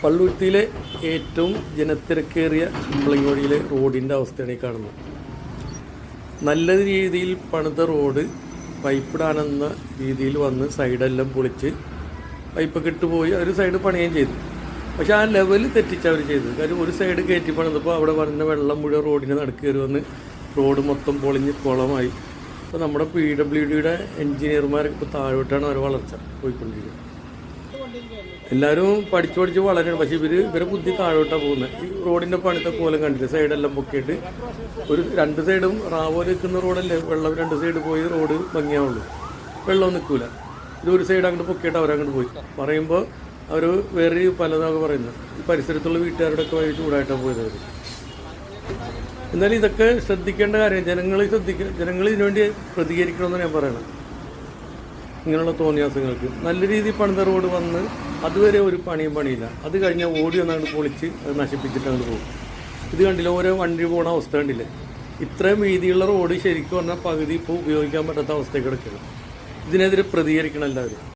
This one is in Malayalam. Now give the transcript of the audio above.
പള്ളുരുത്തിയിലെ ഏറ്റവും ജനത്തിരക്കേറിയ കുമ്പളങ്ങി വഴിയിലെ റോഡിൻ്റെ അവസ്ഥയാണ് ഈ കാണുന്നത്. നല്ല രീതിയിൽ പണിത റോഡ് പൈപ്പിടാനെന്ന രീതിയിൽ വന്ന് സൈഡെല്ലാം പൊളിച്ച് പൈപ്പൊക്കെ ഇട്ടുപോയി ഒരു സൈഡ് പണിയുകയും ചെയ്തു. പക്ഷെ ആ ലെവൽ തെറ്റിച്ച് അവർ ചെയ്തത്. കാര്യം ഒരു സൈഡ് കയറ്റി പണിതപ്പോൾ അവിടെ വരുന്ന വെള്ളം മുഴുവൻ റോഡിന് നടുക്കേറി വന്ന് റോഡ് മൊത്തം പൊളിഞ്ഞ് കുളമായി. അപ്പോൾ നമ്മുടെ PWDയുടെ എൻജിനീയർമാരൊക്കെ ഇപ്പോൾ താഴോട്ടാണ് അവർ വളർച്ച പോയിക്കൊണ്ടിരിക്കുന്നത്. എല്ലാവരും പഠിച്ച് വളരണം. പക്ഷേ ഇവരെ ബുദ്ധി താഴോട്ടാണ് പോകുന്നത്. ഈ റോഡിൻ്റെ പണിത്തെ കോലം കണ്ടില്ല, സൈഡെല്ലാം പൊക്കിയിട്ട് ഒരു രണ്ട് സൈഡും റാവോല് നിൽക്കുന്ന റോഡല്ലേ, വെള്ളം രണ്ട് സൈഡ് പോയി റോഡ് ഭംഗിയാവുള്ളൂ, വെള്ളം നിൽക്കില്ല. ഇതൊരു സൈഡ് അങ്ങോട്ട് പൊക്കിയിട്ട് അവരങ്ങോട്ട് പോയി പറയുമ്പോൾ അവർ വേറെ പലതാണ് പറയുന്നത്. ഈ പരിസരത്തുള്ള വീട്ടുകാരോടൊക്കെ വഴി ചൂടായിട്ടാണ് പോയത് അവർ. എന്നാലും ഇതൊക്കെ ശ്രദ്ധിക്കേണ്ട കാര്യം, ജനങ്ങൾ ഇതിനുവേണ്ടി പ്രതികരിക്കണമെന്ന് ഞാൻ പറയണം. ഇങ്ങനെയുള്ള തോന്നിയാസങ്ങൾക്ക് നല്ല രീതിയിൽ പണിത റോഡ് വന്ന് അതുവരെ ഒരു പണിയില്ല. അത് കഴിഞ്ഞാൽ ഓടി വന്നങ്ങോട്ട് പൊളിച്ച് അത് നശിപ്പിച്ചിട്ട് അങ്ങോട്ട് പോകും. ഇത് കണ്ടില്ല, ഓരോ വണ്ടി പോണ അവസ്ഥ കണ്ടില്ലേ. ഇത്രയും വീതിയുള്ള റോഡ് ശരിക്കും പറഞ്ഞാൽ പകുതി ഇപ്പോൾ ഉപയോഗിക്കാൻ പറ്റാത്ത അവസ്ഥയ്ക്ക് കിടക്കണം. ഇതിനെതിരെ പ്രതികരിക്കണം എല്ലാവരും.